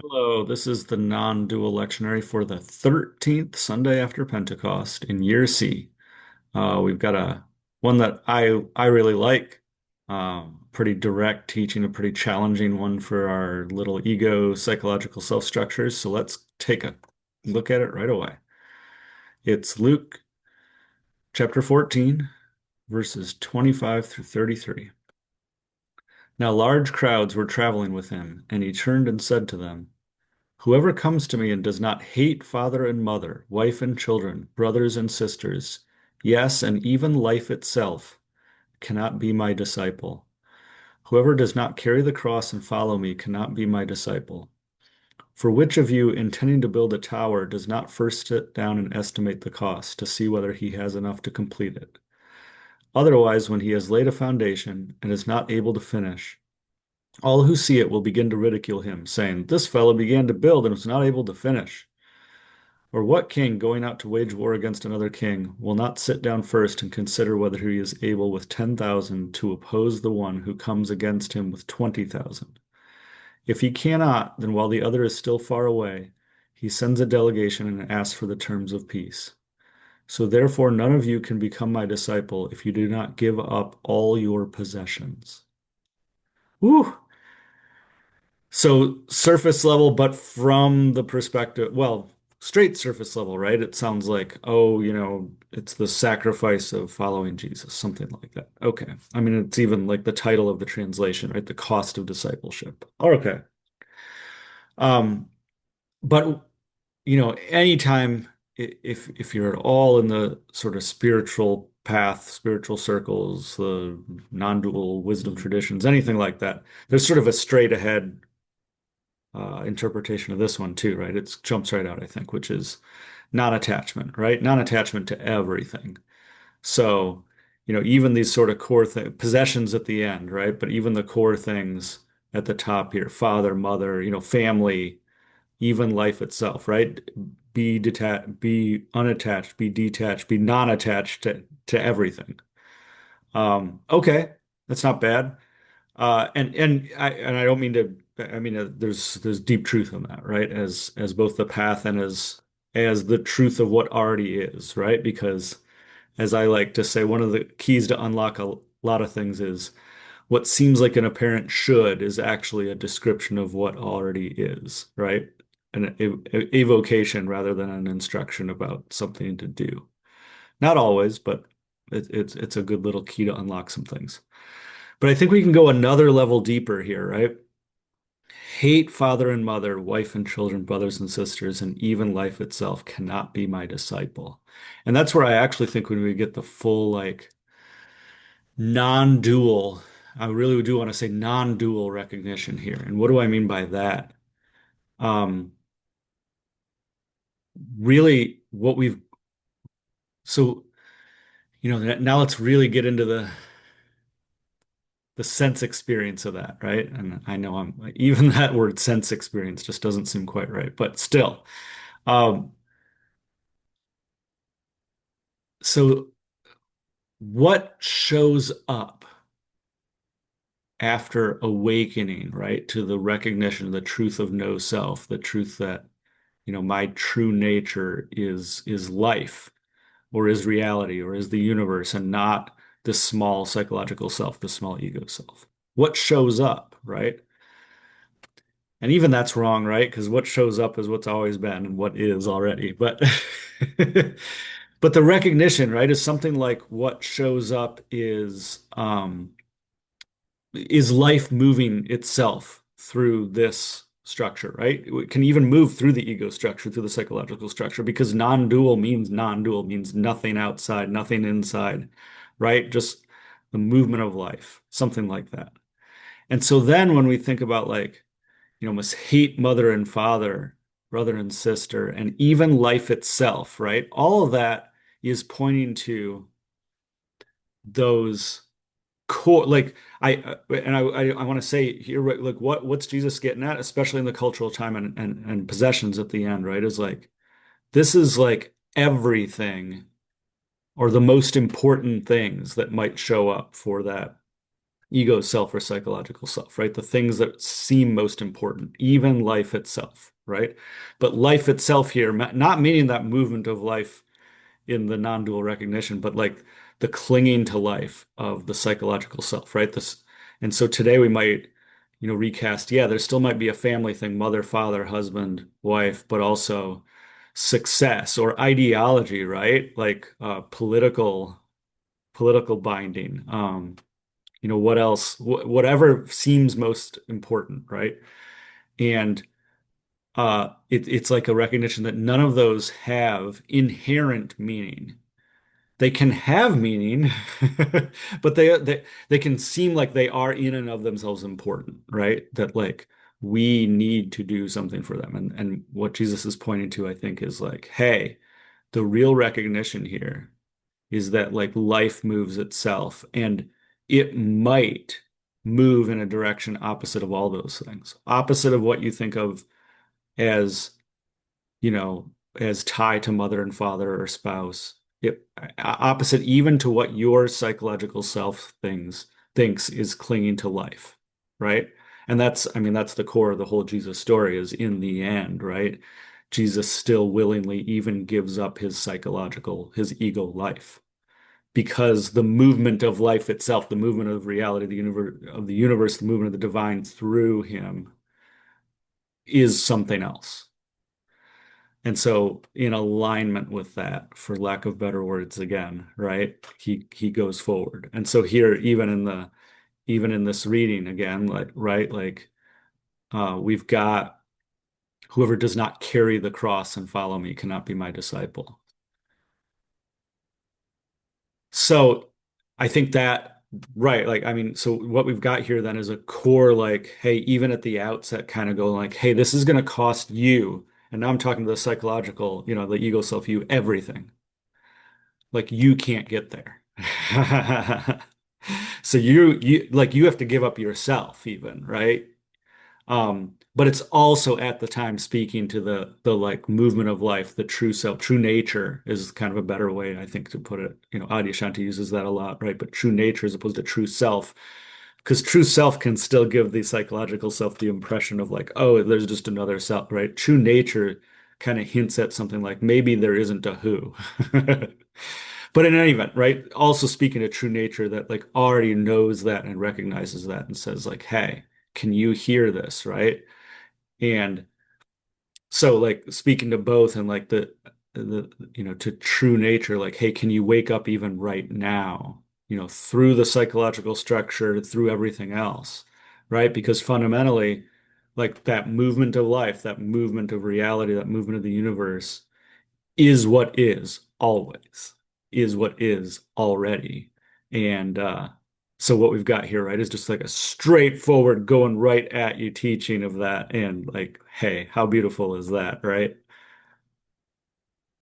Hello, this is the non-dual lectionary for the 13th Sunday after Pentecost in year C. We've got a one that I really like, pretty direct teaching, a pretty challenging one for our little ego psychological self-structures. So let's take a look at it right away. It's Luke chapter 14, verses 25 through 33. Now large crowds were traveling with him, and he turned and said to them, Whoever comes to me and does not hate father and mother, wife and children, brothers and sisters, yes, and even life itself, cannot be my disciple. Whoever does not carry the cross and follow me cannot be my disciple. For which of you, intending to build a tower, does not first sit down and estimate the cost to see whether he has enough to complete it? Otherwise, when he has laid a foundation and is not able to finish, all who see it will begin to ridicule him, saying, This fellow began to build and was not able to finish. Or what king going out to wage war against another king will not sit down first and consider whether he is able with 10,000 to oppose the one who comes against him with 20,000? If he cannot, then while the other is still far away, he sends a delegation and asks for the terms of peace. So therefore, none of you can become my disciple if you do not give up all your possessions. Woo! So surface level, but from the perspective, well, straight surface level, right? It sounds like, oh, it's the sacrifice of following Jesus, something like that. Okay. I mean, it's even like the title of the translation, right? The cost of discipleship. Okay. Um, but anytime if you're at all in the sort of spiritual path, spiritual circles, the non-dual wisdom traditions, anything like that, there's sort of a straight ahead interpretation of this one too, right? It jumps right out, I think, which is non-attachment, right? Non-attachment to everything. So, even these sort of core possessions at the end, right? But even the core things at the top here, father, mother, family, even life itself, right? Be detached, be unattached, be detached, be non-attached to everything. Okay, that's not bad. And I don't mean to. I mean, there's deep truth in that, right? As both the path and as the truth of what already is, right? Because as I like to say, one of the keys to unlock a lot of things is what seems like an apparent should is actually a description of what already is, right? An evocation rather than an instruction about something to do. Not always, but it's a good little key to unlock some things. But I think we can go another level deeper here, right? Hate father and mother, wife and children, brothers and sisters, and even life itself cannot be my disciple. And that's where I actually think when we get the full, like, non-dual, I really do want to say non-dual recognition here. And what do I mean by that? Um, Really, so, now let's really get into the sense experience of that, right? And I know even that word sense experience just doesn't seem quite right, but still. Um, so what shows up after awakening, right, to the recognition of the truth of no self, the truth that, my true nature is life or is reality or is the universe and not this small psychological self, the small ego self. What shows up, right? And even that's wrong, right? Because what shows up is what's always been and what is already. But but the recognition, right, is something like what shows up is life moving itself through this structure, right? It can even move through the ego structure, through the psychological structure, because non-dual means nothing outside, nothing inside, right? Just the movement of life, something like that. And so then when we think about like, must hate mother and father, brother and sister, and even life itself, right? All of that is pointing to those core, like I want to say here, right, like what's Jesus getting at, especially in the cultural time and possessions at the end, right? Is like this is like everything or the most important things that might show up for that ego self or psychological self, right? The things that seem most important, even life itself, right? But life itself here, not meaning that movement of life in the non-dual recognition, but like the clinging to life of the psychological self, right? This, and so today we might, recast, yeah, there still might be a family thing, mother, father, husband, wife, but also success or ideology, right? Like political binding. What else? Whatever seems most important, right? And it's like a recognition that none of those have inherent meaning. They can have meaning, but they can seem like they are in and of themselves important, right? That like we need to do something for them. And what Jesus is pointing to, I think, is like, hey, the real recognition here is that like life moves itself and it might move in a direction opposite of all those things, opposite of what you think of as, you know, as tie to mother and father or spouse. It opposite even to what your psychological self thinks is clinging to life, right? And that's, I mean, that's the core of the whole Jesus story is in the end, right? Jesus still willingly even gives up his ego life because the movement of life itself, the movement of reality, the universe, the movement of the divine through him is something else. And so in alignment with that, for lack of better words again, right? He goes forward. And so here, even in this reading again, like right, like we've got whoever does not carry the cross and follow me cannot be my disciple. So I think that, right, like, I mean, so what we've got here then is a core, like, hey, even at the outset, kind of go like, hey, this is going to cost you. And now I'm talking to the psychological, the ego self, you, everything. Like, you can't get there. So you have to give up yourself even, right? But it's also at the time speaking to the like movement of life, the true self, true nature is kind of a better way, I think, to put it. Adyashanti uses that a lot, right? But true nature as opposed to true self, because true self can still give the psychological self the impression of like, oh, there's just another self, right? True nature kind of hints at something like maybe there isn't a who. But in any event, right? Also speaking to true nature that like already knows that and recognizes that and says like, hey, can you hear this, right? And so like speaking to both and like to true nature, like, hey, can you wake up even right now, through the psychological structure, through everything else, right? Because fundamentally, like that movement of life, that movement of reality, that movement of the universe is what is always, is what is already. And so what we've got here, right, is just like a straightforward going right at you teaching of that. And like, hey, how beautiful is that, right?